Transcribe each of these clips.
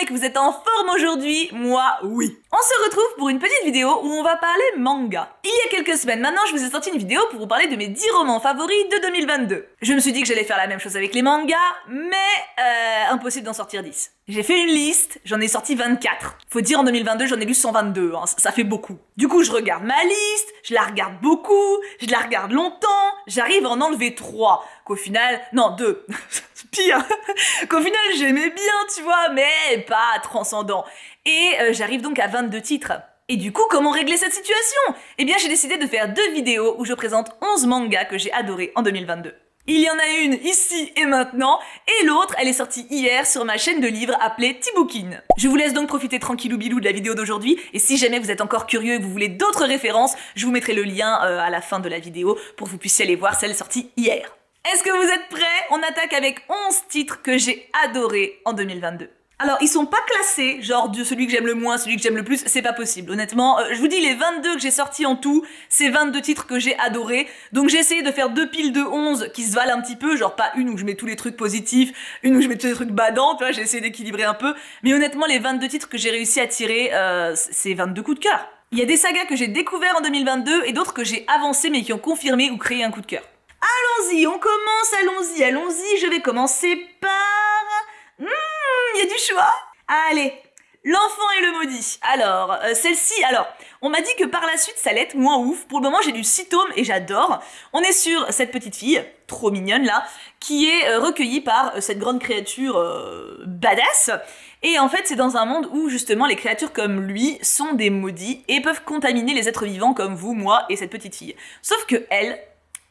et que vous êtes en forme aujourd'hui, moi oui. On se retrouve pour une petite vidéo où on va parler manga. Il y a quelques semaines maintenant, je vous ai sorti une vidéo pour vous parler de mes 10 romans favoris de 2022. Je me suis dit que j'allais faire la même chose avec les mangas, mais impossible d'en sortir 10. J'ai fait une liste, j'en ai sorti 24. Faut dire en 2022, j'en ai lu 122, hein, ça fait beaucoup. Du coup, je regarde ma liste, je la regarde beaucoup, je la regarde longtemps, j'arrive à en enlever 3. Qu'au final, non 2, pire, qu'au final j'aimais bien, tu vois, mais pas transcendant. Et j'arrive donc à 22 titres. Et du coup, comment régler cette situation ? Eh bien, j'ai décidé de faire 2 vidéos où je présente 11 mangas que j'ai adorés en 2022. Il y en a une ici et maintenant, et l'autre, elle est sortie hier sur ma chaîne de livres appelée Tibookin. Je vous laisse donc profiter tranquillou bilou de la vidéo d'aujourd'hui, et si jamais vous êtes encore curieux et que vous voulez d'autres références, je vous mettrai le lien à la fin de la vidéo pour que vous puissiez aller voir celle sortie hier. Est-ce que vous êtes prêts ? On attaque avec 11 titres que j'ai adorés en 2022. Alors, ils sont pas classés, genre de celui que j'aime le moins, celui que j'aime le plus, c'est pas possible. Honnêtement, je vous dis, les 22 que j'ai sortis en tout, c'est 22 titres que j'ai adorés. Donc j'ai essayé de faire 2 piles de 11 qui se valent un petit peu, genre pas une où je mets tous les trucs positifs, une où je mets tous les trucs badants, tu vois, j'ai essayé d'équilibrer un peu. Mais honnêtement, les 22 titres que j'ai réussi à tirer, c'est 22 coups de cœur. Il y a des sagas que j'ai découverts en 2022 et d'autres que j'ai avancés mais qui ont confirmé ou créé un coup de cœur. Allons-y, on commence, allons-y, je vais commencer par... il y a du choix. Allez, L'Enfant et le Maudit. Alors, celle-ci, on m'a dit que par la suite, ça allait être moins ouf. Pour le moment, j'ai lu 6 tomes et j'adore. On est sur cette petite fille, trop mignonne là, qui est recueillie par cette grande créature badass. Et en fait, c'est dans un monde où, justement, les créatures comme lui sont des maudits et peuvent contaminer les êtres vivants comme vous, moi et cette petite fille. Sauf que elle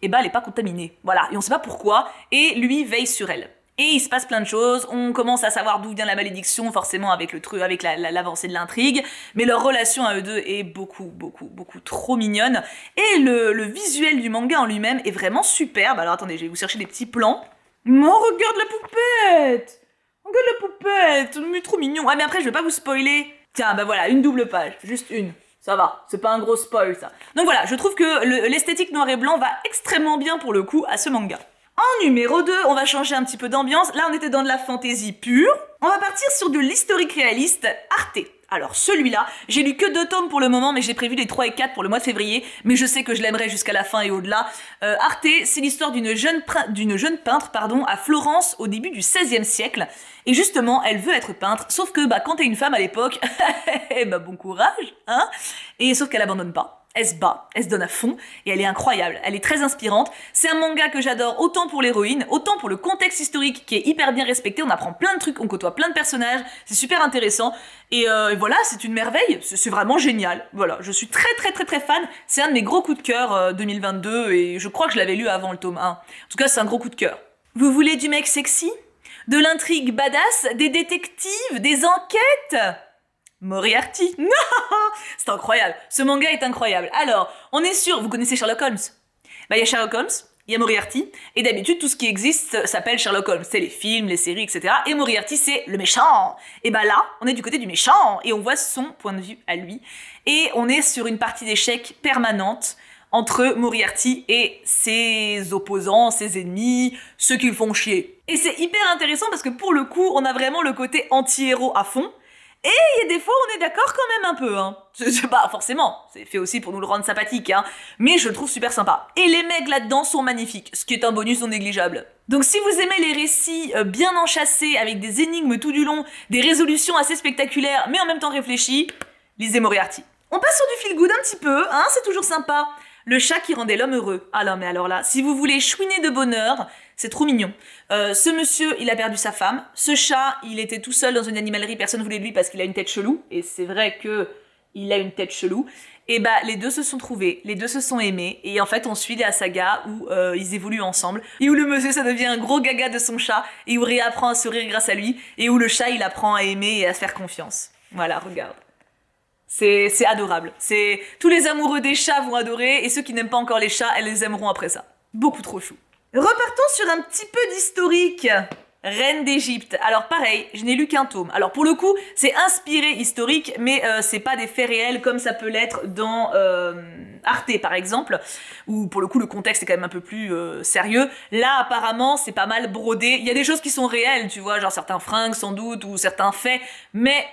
est pas contaminée. Voilà, et on sait pas pourquoi, et lui veille sur elle. Et il se passe plein de choses, on commence à savoir d'où vient la malédiction, forcément avec l'avancée de l'intrigue, mais leur relation à eux deux est beaucoup trop mignonne. Et le visuel du manga en lui-même est vraiment superbe. Alors attendez, je vais vous chercher des petits plans. Non, regarde la poupette! Regarde la poupette, mais trop mignon. Ah mais après, je vais pas vous spoiler. Tiens, bah voilà, une double page, juste une. Ça va, c'est pas un gros spoil ça. Donc voilà, je trouve que l'esthétique noir et blanc va extrêmement bien pour le coup à ce manga. En numéro 2, on va changer un petit peu d'ambiance. Là, on était dans de la fantaisie pure. On va partir sur de l'historique réaliste Arte. Alors celui-là, j'ai lu que 2 tomes pour le moment, mais j'ai prévu les 3 et 4 pour le mois de février, mais je sais que je l'aimerai jusqu'à la fin et au-delà. Arte, c'est l'histoire d'une jeune peintre à Florence au début du XVIe siècle. Et justement, elle veut être peintre, sauf que quand t'es une femme à l'époque, bon courage, hein. Et sauf qu'elle abandonne pas. Elle se bat, elle se donne à fond, et elle est incroyable, elle est très inspirante. C'est un manga que j'adore autant pour l'héroïne, autant pour le contexte historique qui est hyper bien respecté, on apprend plein de trucs, on côtoie plein de personnages, c'est super intéressant, et voilà, c'est une merveille, c'est vraiment génial. Voilà, je suis très fan, c'est un de mes gros coups de cœur 2022, et je crois que je l'avais lu avant le tome 1. En tout cas, c'est un gros coup de cœur. Vous voulez du mec sexy ? De l'intrigue badass ? Des détectives ? Des enquêtes ? Moriarty. C'est incroyable. Ce manga est incroyable. Alors, on est sûr, vous connaissez Sherlock Holmes ? Il y a Sherlock Holmes, il y a Moriarty, et d'habitude, tout ce qui existe s'appelle Sherlock Holmes. C'est les films, les séries, etc. Et Moriarty, c'est le méchant. Et là, on est du côté du méchant, et on voit son point de vue à lui. Et on est sur une partie d'échecs permanente entre Moriarty et ses opposants, ses ennemis, ceux qui le font chier. Et c'est hyper intéressant parce que pour le coup, on a vraiment le côté anti-héros à fond. Et il y a des fois, on est d'accord quand même un peu, hein. Pas forcément, c'est fait aussi pour nous le rendre sympathique, hein. Mais je le trouve super sympa. Et les mecs là-dedans sont magnifiques, ce qui est un bonus non négligeable. Donc si vous aimez les récits bien enchâssés, avec des énigmes tout du long, des résolutions assez spectaculaires, mais en même temps réfléchies, lisez Moriarty. On passe sur du feel good un petit peu, hein, c'est toujours sympa. Le chat qui rendait l'homme heureux. Ah non, mais alors là, si vous voulez chouiner de bonheur, c'est trop mignon. Ce monsieur, il a perdu sa femme. Ce chat, il était tout seul dans une animalerie, personne voulait de lui parce qu'il a une tête chelou. Et c'est vrai que il a une tête chelou. Et les deux se sont trouvés, les deux se sont aimés. Et en fait, on suit la saga où ils évoluent ensemble. Et où le monsieur, ça devient un gros gaga de son chat. Et où il apprend à sourire grâce à lui. Et où le chat, il apprend à aimer et à se faire confiance. Voilà, regarde. C'est adorable. Tous les amoureux des chats vont adorer, et ceux qui n'aiment pas encore les chats, elles les aimeront après ça. Beaucoup trop chou. Repartons sur un petit peu d'historique. Reine d'Égypte. Alors pareil, je n'ai lu qu'un tome. Alors pour le coup, c'est inspiré historique, mais c'est pas des faits réels comme ça peut l'être dans Arte par exemple, où pour le coup le contexte est quand même un peu plus sérieux. Là apparemment c'est pas mal brodé. Il y a des choses qui sont réelles, tu vois, genre certains fringues sans doute, ou certains faits, mais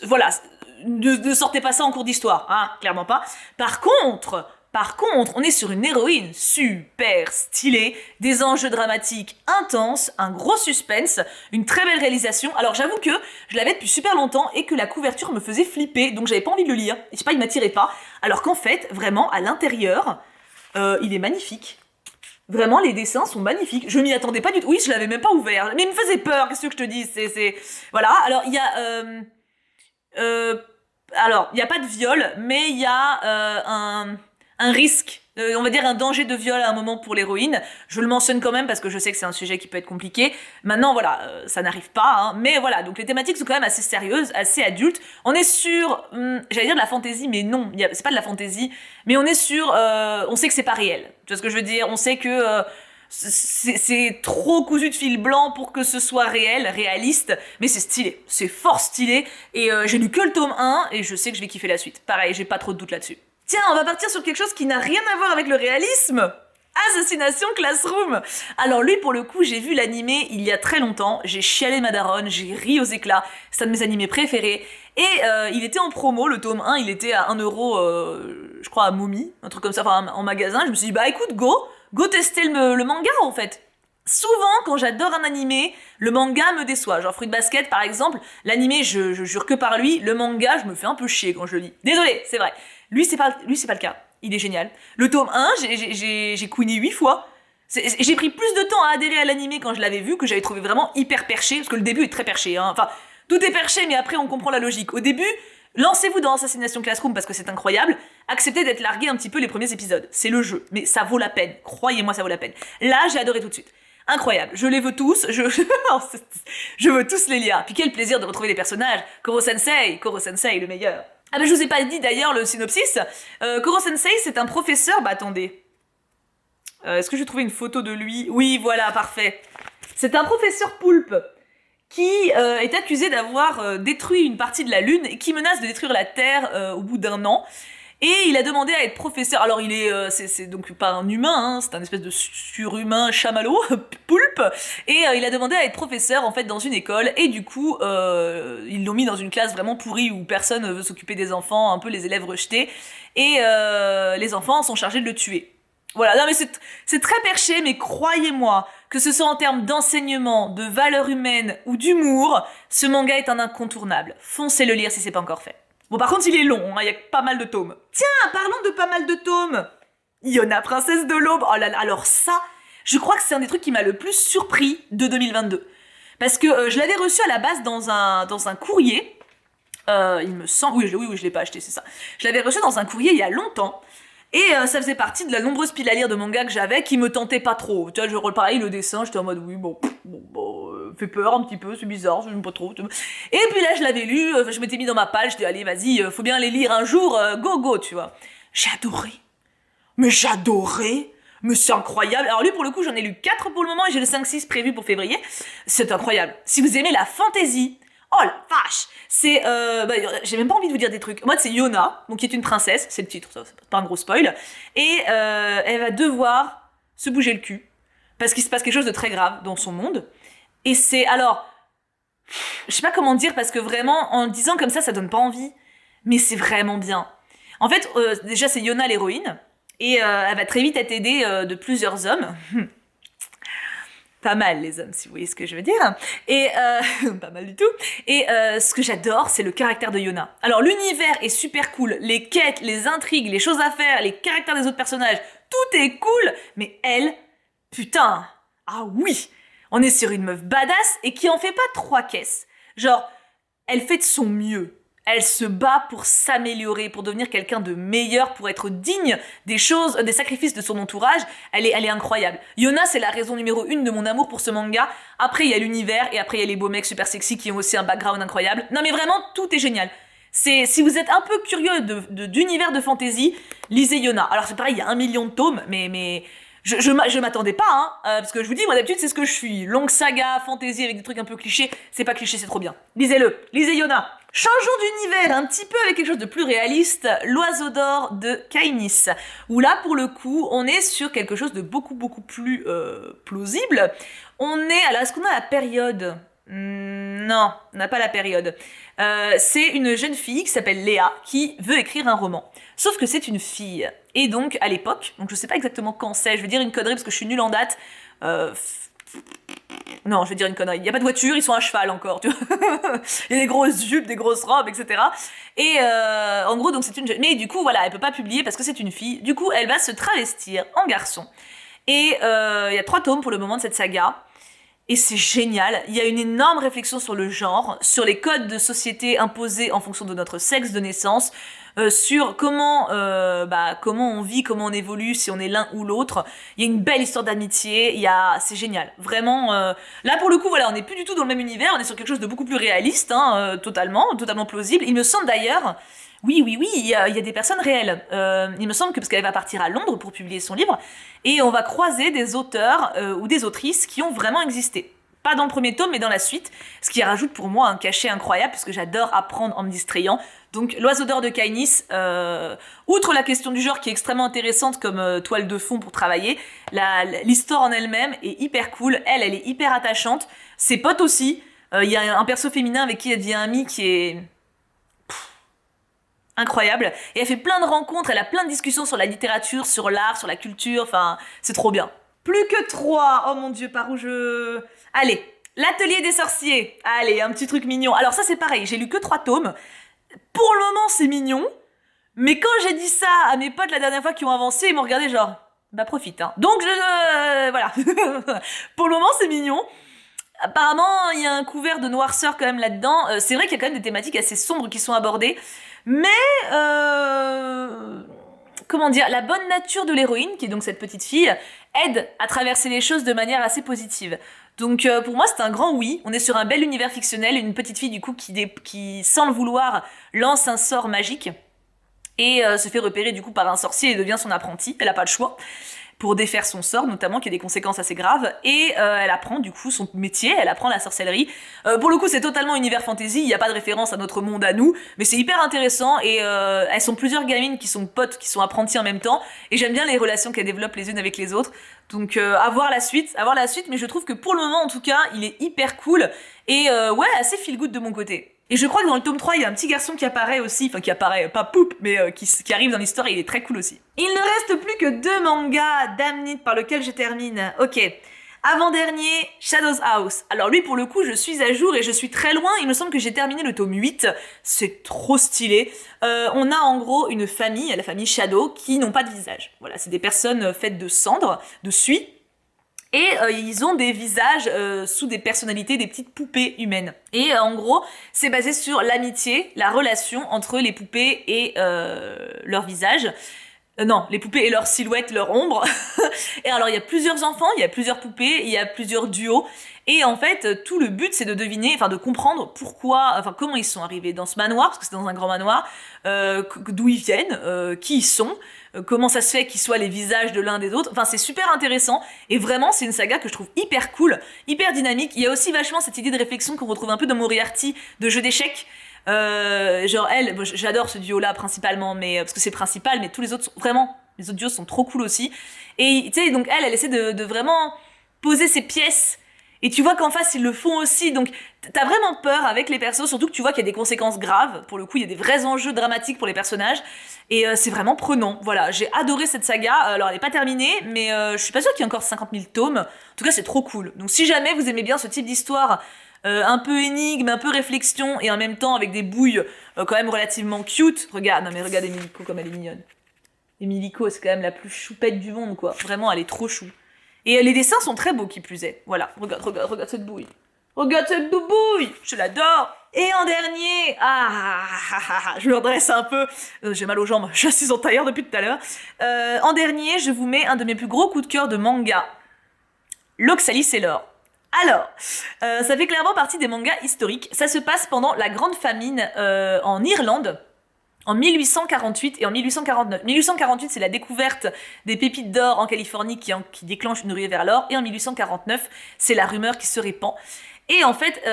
voilà, ne sortez pas ça en cours d'histoire, hein, clairement pas. Par contre, on est sur une héroïne super stylée, des enjeux dramatiques intenses, un gros suspense, une très belle réalisation. Alors j'avoue que je l'avais depuis super longtemps et que la couverture me faisait flipper, donc j'avais pas envie de le lire. Je sais pas, il m'attirait pas. Alors qu'en fait, vraiment, à l'intérieur, il est magnifique. Vraiment, les dessins sont magnifiques. Je m'y attendais pas du tout. Oui, je l'avais même pas ouvert. Mais il me faisait peur, qu'est-ce que je te dis. Voilà, alors il y a... alors, il n'y a pas de viol, mais il y a un risque, on va dire un danger de viol à un moment pour l'héroïne. Je le mentionne quand même parce que je sais que c'est un sujet qui peut être compliqué. Maintenant, voilà, ça n'arrive pas, hein, mais voilà, donc les thématiques sont quand même assez sérieuses, assez adultes. On est sur, j'allais dire de la fantaisie, mais non, c'est pas de la fantaisie, mais on est sur, on sait que c'est pas réel. Tu vois ce que je veux dire? On sait que... c'est trop cousu de fil blanc pour que ce soit réel, réaliste, mais c'est stylé, c'est fort stylé, et j'ai lu que le tome 1, et je sais que je vais kiffer la suite. Pareil, j'ai pas trop de doute là-dessus. Tiens, on va partir sur quelque chose qui n'a rien à voir avec le réalisme. Assassination Classroom. Alors lui, pour le coup, j'ai vu l'animé il y a très longtemps, j'ai chialé ma daronne, j'ai ri aux éclats, c'est un de mes animés préférés, et il était en promo, le tome 1, il était à 1€, je crois à Momi, un truc comme ça, enfin en magasin, je me suis dit, bah écoute, go tester le manga en fait. Souvent, quand j'adore un animé, le manga me déçoit. Genre Fruit Basket, par exemple, l'animé, je jure que par lui, le manga, je me fais un peu chier quand je le lis. Désolé, c'est vrai. Lui, c'est pas le cas. Il est génial. Le tome 1, j'ai couiné 8 fois. J'ai pris plus de temps à adhérer à l'animé quand je l'avais vu, que j'avais trouvé vraiment hyper perché, parce que le début est très perché, hein. Enfin, tout est perché, mais après on comprend la logique. Au début, lancez-vous dans Assassination Classroom parce que c'est incroyable. Acceptez d'être largué un petit peu les premiers épisodes. C'est le jeu, mais ça vaut la peine. Croyez-moi, ça vaut la peine. Là, j'ai adoré tout de suite. Incroyable, je les veux tous, je veux tous les lire. Puis quel plaisir de retrouver les personnages. Koro Sensei, le meilleur. Ah ben je vous ai pas dit d'ailleurs le synopsis. Koro Sensei, c'est un professeur... Bah attendez. Est-ce que je vais trouver une photo de lui? Oui, voilà, parfait. C'est un professeur poulpe qui est accusé d'avoir détruit une partie de la Lune et qui menace de détruire la Terre au bout d'1 an. Et il a demandé à être professeur. Alors il est, c'est donc pas un humain, hein, c'est un espèce de surhumain chamallow, poulpe. Et il a demandé à être professeur en fait dans une école. Et du coup, ils l'ont mis dans une classe vraiment pourrie où personne veut s'occuper des enfants, un peu les élèves rejetés. Et les enfants sont chargés de le tuer. Voilà, non mais c'est très perché, mais croyez-moi, que ce soit en termes d'enseignement, de valeurs humaines ou d'humour, ce manga est un incontournable. Foncez le lire si c'est pas encore fait. Bon, par contre, il est long, hein, il y a pas mal de tomes. Tiens, parlons de pas mal de tomes. Yona, princesse de l'aube. Oh là là, alors ça, je crois que c'est un des trucs qui m'a le plus surpris de 2022. Parce que je l'avais reçu à la base dans un courrier. Il me semble... Oui, je l'ai pas acheté, c'est ça. Je l'avais reçu dans un courrier il y a longtemps. Et ça faisait partie de la nombreuse pile à lire de manga que j'avais qui me tentait pas trop. Tu vois, pareil, le dessin, j'étais en mode oui, bon, fait peur un petit peu, c'est bizarre, j'aime pas trop. Et puis là, je l'avais lu, je m'étais mis dans ma palle, je dis allez, vas-y, faut bien les lire un jour, go, tu vois. J'ai adoré. Mais j'adorais. Mais c'est incroyable. Alors lui, pour le coup, j'en ai lu 4 pour le moment et j'ai le 5-6 prévu pour février. C'est incroyable. Si vous aimez la fantaisie, oh la vache! C'est, j'ai même pas envie de vous dire des trucs. Moi, c'est Yona, donc qui est une princesse, c'est le titre, ça, c'est pas un gros spoil. Et elle va devoir se bouger le cul, parce qu'il se passe quelque chose de très grave dans son monde. Et c'est, alors, je sais pas comment dire, parce que vraiment, en le disant comme ça donne pas envie. Mais c'est vraiment bien. En fait, déjà, c'est Yona l'héroïne, et elle va très vite être aidée de plusieurs hommes. Pas mal les hommes, si vous voyez ce que je veux dire. Et pas mal du tout. Et ce que j'adore, c'est le caractère de Yona. Alors l'univers est super cool, les quêtes, les intrigues, les choses à faire, les caractères des autres personnages, tout est cool. Mais elle, putain, ah oui, on est sur une meuf badass et qui en fait pas 3 caisses. Genre, elle fait de son mieux. Elle se bat pour s'améliorer, pour devenir quelqu'un de meilleur, pour être digne des choses, des sacrifices de son entourage. Elle est incroyable. Yona, c'est la raison numéro 1 de mon amour pour ce manga. Après, il y a l'univers et après, il y a les beaux mecs super sexy qui ont aussi un background incroyable. Non, mais vraiment, tout est génial. Si vous êtes un peu curieux d'univers de fantasy, lisez Yona. Alors, c'est pareil, il y a 1 million de tomes, mais Je m'attendais pas, hein, parce que je vous dis, moi d'habitude c'est ce que je suis. Longue saga, fantasy avec des trucs un peu clichés. C'est pas cliché, c'est trop bien. Lisez-le, lisez Yona. Changeons d'univers un petit peu avec quelque chose de plus réaliste, L'Oiseau d'Or de Caïnis. Où là, pour le coup, on est sur quelque chose de beaucoup plus plausible. Alors est-ce qu'on a la période? Non, on n'a pas la période. C'est une jeune fille qui s'appelle Léa qui veut écrire un roman. Sauf que c'est une fille. Et donc, à l'époque, donc je sais pas exactement quand c'est, je vais dire une connerie parce que je suis nulle en date. Non, je vais dire une connerie. Il n'y a pas de voiture, ils sont à cheval encore, tu vois. Il y a des grosses jupes, des grosses robes, etc. Et en gros, donc c'est une jeune... Mais du coup, voilà, elle peut pas publier parce que c'est une fille. Du coup, elle va se travestir en garçon. Et il y a 3 tomes pour le moment de cette saga. Et c'est génial, il y a une énorme réflexion sur le genre, sur les codes de société imposés en fonction de notre sexe de naissance, sur comment on vit, comment on évolue, si on est l'un ou l'autre. Il y a une belle histoire d'amitié, c'est génial. Vraiment, là pour le coup, voilà, on n'est plus du tout dans le même univers, on est sur quelque chose de beaucoup plus réaliste, hein, totalement plausible. Il me semble d'ailleurs... Oui, il y a des personnes réelles. Il me semble que parce qu'elle va partir à Londres pour publier son livre, et on va croiser des auteurs ou des autrices qui ont vraiment existé. Pas dans le premier tome, mais dans la suite, ce qui rajoute pour moi un cachet incroyable, parce que j'adore apprendre en me distrayant. Donc, L'Oiseau d'Or de Caïnis, outre la question du genre qui est extrêmement intéressante comme toile de fond pour travailler, l'histoire en elle-même est hyper cool, elle est hyper attachante, ses potes aussi. Il y a un perso féminin avec qui elle devient amie qui est... incroyable, et elle fait plein de rencontres, elle a plein de discussions sur la littérature, sur l'art, sur la culture, enfin, c'est trop bien. Plus que 3, oh mon dieu, par où je... Allez, L'Atelier des sorciers, allez, un petit truc mignon. Alors ça c'est pareil, j'ai lu que 3 tomes, pour le moment c'est mignon, mais quand j'ai dit ça à mes potes la dernière fois qui ont avancé, ils m'ont regardé genre, bah profite, hein. Donc voilà, pour le moment c'est mignon. Apparemment, il y a un couvert de noirceur quand même là-dedans. C'est vrai qu'il y a quand même des thématiques assez sombres qui sont abordées. Mais, comment dire, la bonne nature de l'héroïne, qui est donc cette petite fille, aide à traverser les choses de manière assez positive. Donc pour moi, c'est un grand oui. On est sur un bel univers fictionnel, une petite fille du coup qui sans le vouloir, lance un sort magique et se fait repérer du coup par un sorcier et devient son apprenti. Elle a pas le choix pour défaire son sort, notamment, qui a des conséquences assez graves, et elle apprend du coup son métier, elle apprend la sorcellerie. Pour le coup, c'est totalement univers fantasy, il n'y a pas de référence à notre monde à nous, mais c'est hyper intéressant, et elles sont plusieurs gamines qui sont potes, qui sont apprentis en même temps, et j'aime bien les relations qu'elles développent les unes avec les autres. Donc à voir la suite, mais je trouve que pour le moment, en tout cas, il est hyper cool, et ouais, assez feel good de mon côté. Et je crois que dans le tome 3, il y a un petit garçon qui apparaît aussi, enfin qui apparaît, pas poup, mais qui arrive dans l'histoire et il est très cool aussi. Il ne reste plus que 2 mangas, damn it, par lequel je termine. Ok. Avant-dernier, Shadows House. Alors lui, pour le coup, je suis à jour et je suis très loin. Il me semble que j'ai terminé le tome 8. C'est trop stylé. On a en gros une famille, la famille Shadow, qui n'ont pas de visage. Voilà, c'est des personnes faites de cendres, de suie. Et ils ont des visages sous des personnalités, des petites poupées humaines. Et en gros, c'est basé sur l'amitié, la relation entre les poupées et leur visage. Non, les poupées et leur silhouette, leur ombre. Et alors, il y a plusieurs enfants, il y a plusieurs poupées, il y a plusieurs duos. Et en fait, tout le but, c'est de deviner, enfin de comprendre pourquoi, enfin comment ils sont arrivés dans ce manoir, parce que c'est dans un grand manoir, d'où ils viennent, qui ils sont, comment ça se fait qu'ils soient les visages de l'un des autres. Enfin, c'est super intéressant. Et vraiment, c'est une saga que je trouve hyper cool, hyper dynamique. Il y a aussi vachement cette idée de réflexion qu'on retrouve un peu dans Moriarty, de jeu d'échecs. Genre elle, bon, j'adore ce duo là principalement, mais parce que c'est principal, mais tous les autres sont vraiment, les autres duos sont trop cool aussi. Et tu sais, donc elle essaie de vraiment poser ses pièces. Et tu vois qu'en face ils le font aussi, donc t'as vraiment peur avec les persos, surtout que tu vois qu'il y a des conséquences graves. Pour le coup, il y a des vrais enjeux dramatiques pour les personnages, et c'est vraiment prenant. Voilà, j'ai adoré cette saga. Alors elle est pas terminée, mais je suis pas sûre qu'il y ait encore 50 000 tomes. En tout cas, c'est trop cool. Donc si jamais vous aimez bien ce type d'histoire, un peu énigme, un peu réflexion, et en même temps avec des bouilles quand même relativement cute. Regarde, non mais regarde Emiliko comme elle est mignonne. Emiliko, c'est quand même la plus choupette du monde, quoi. Vraiment, elle est trop chou. Et les dessins sont très beaux, qui plus est. Voilà, regarde cette bouille. Regarde cette bouille, je l'adore. Et en dernier, je me redresse un peu, j'ai mal aux jambes, je suis en tailleur depuis tout à l'heure. En dernier, je vous mets un de mes plus gros coups de cœur de manga, l'Oxalis et l'or. Alors, ça fait clairement partie des mangas historiques. Ça se passe pendant la grande famine en Irlande. en 1848 et en 1849. 1848, c'est la découverte des pépites d'or en Californie qui déclenche une ruée vers l'or, et en 1849, c'est la rumeur qui se répand. Et en fait,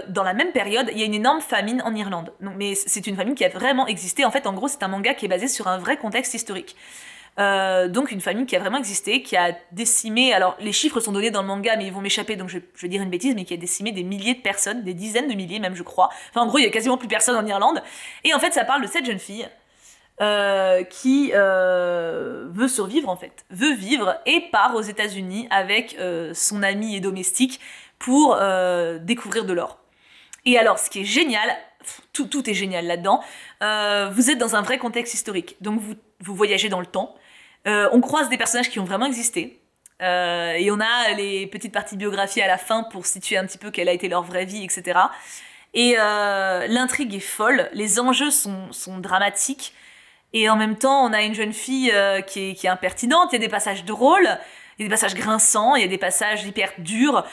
dans la même période, il y a une énorme famine en Irlande. Donc, mais c'est une famine qui a vraiment existé. En fait, en gros, c'est un manga qui est basé sur un vrai contexte historique. Donc une famine qui a vraiment existé, qui a décimé, alors les chiffres sont donnés dans le manga mais ils vont m'échapper donc je vais dire une bêtise, mais qui a décimé des milliers de personnes, des dizaines de milliers même je crois. Enfin en gros il y a quasiment plus personne en Irlande. Et en fait ça parle de cette jeune fille qui veut survivre en fait, veut vivre et part aux États-Unis avec son ami et domestique pour découvrir de l'or. Et alors ce qui est génial, tout est génial là-dedans, vous êtes dans un vrai contexte historique, donc vous voyagez dans le temps. On croise des personnages qui ont vraiment existé. Et on a les petites parties de biographie à la fin pour situer un petit peu quelle a été leur vraie vie, etc. Et l'intrigue est folle, les enjeux sont dramatiques. Et en même temps, on a une jeune fille qui est impertinente, il y a des passages drôles, il y a des passages grinçants, il y a des passages hyper durs.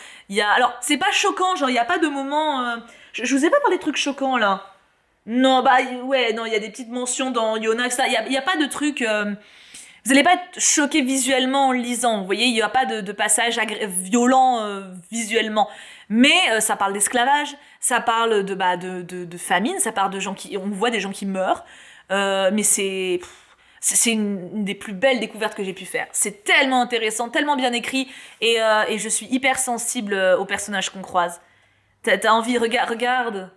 Alors, c'est pas choquant, genre il n'y a pas de moment... Je vous ai pas parlé de trucs choquants là. Non, bah ouais, non, il y a des petites mentions dans Yona, etc. Il y a pas de trucs... Vous allez pas être choqué visuellement en le lisant, vous voyez, il y a pas de passage violent visuellement. Mais ça parle d'esclavage, ça parle de famine, ça parle de gens qui... On voit des gens qui meurent, mais c'est une des plus belles découvertes que j'ai pu faire. C'est tellement intéressant, tellement bien écrit, et je suis hyper sensible aux personnages qu'on croise. T'as envie, regarde.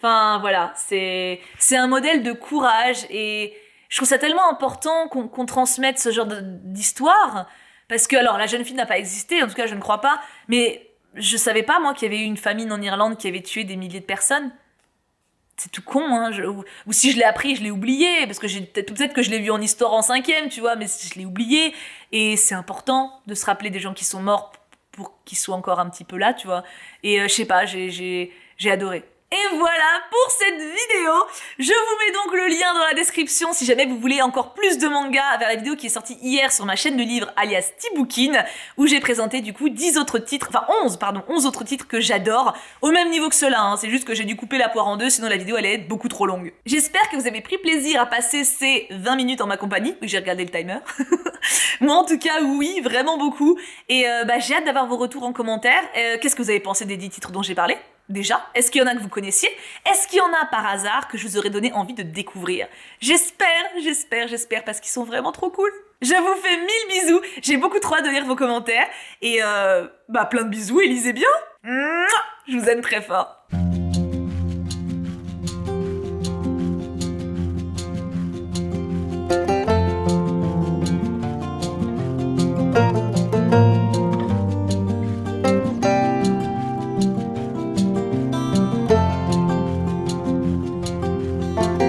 Enfin, voilà, c'est un modèle de courage, et je trouve ça tellement important qu'on transmette ce genre d'histoire, parce que, alors, la jeune fille n'a pas existé, en tout cas, je ne crois pas, mais je savais pas, moi, qu'il y avait eu une famine en Irlande qui avait tué des milliers de personnes. C'est tout con, hein. Ou si je l'ai appris, je l'ai oublié, parce que peut-être que je l'ai vu en histoire en 5e, tu vois, mais je l'ai oublié, et c'est important de se rappeler des gens qui sont morts pour qu'ils soient encore un petit peu là, tu vois. Et je sais pas, j'ai adoré. Et voilà pour cette vidéo. Je vous mets donc le lien dans la description si jamais vous voulez encore plus de manga vers la vidéo qui est sortie hier sur ma chaîne de livres alias Tibookin, où j'ai présenté du coup 10 autres titres, enfin 11 autres titres que j'adore, au même niveau que ceux-là, hein. C'est juste que j'ai dû couper la poire en deux, sinon la vidéo allait être beaucoup trop longue. J'espère que vous avez pris plaisir à passer ces 20 minutes en ma compagnie. Oui, j'ai regardé le timer. Moi en tout cas oui, vraiment beaucoup. Et j'ai hâte d'avoir vos retours en commentaire. Qu'est-ce que vous avez pensé des 10 titres dont j'ai parlé ? Déjà, est-ce qu'il y en a que vous connaissiez? Est-ce qu'il y en a par hasard que je vous aurais donné envie de découvrir? J'espère, parce qu'ils sont vraiment trop cool. Je vous fais 1000 bisous, j'ai beaucoup trop hâte de lire vos commentaires, et plein de bisous et lisez bien. Mouah, je vous aime très fort.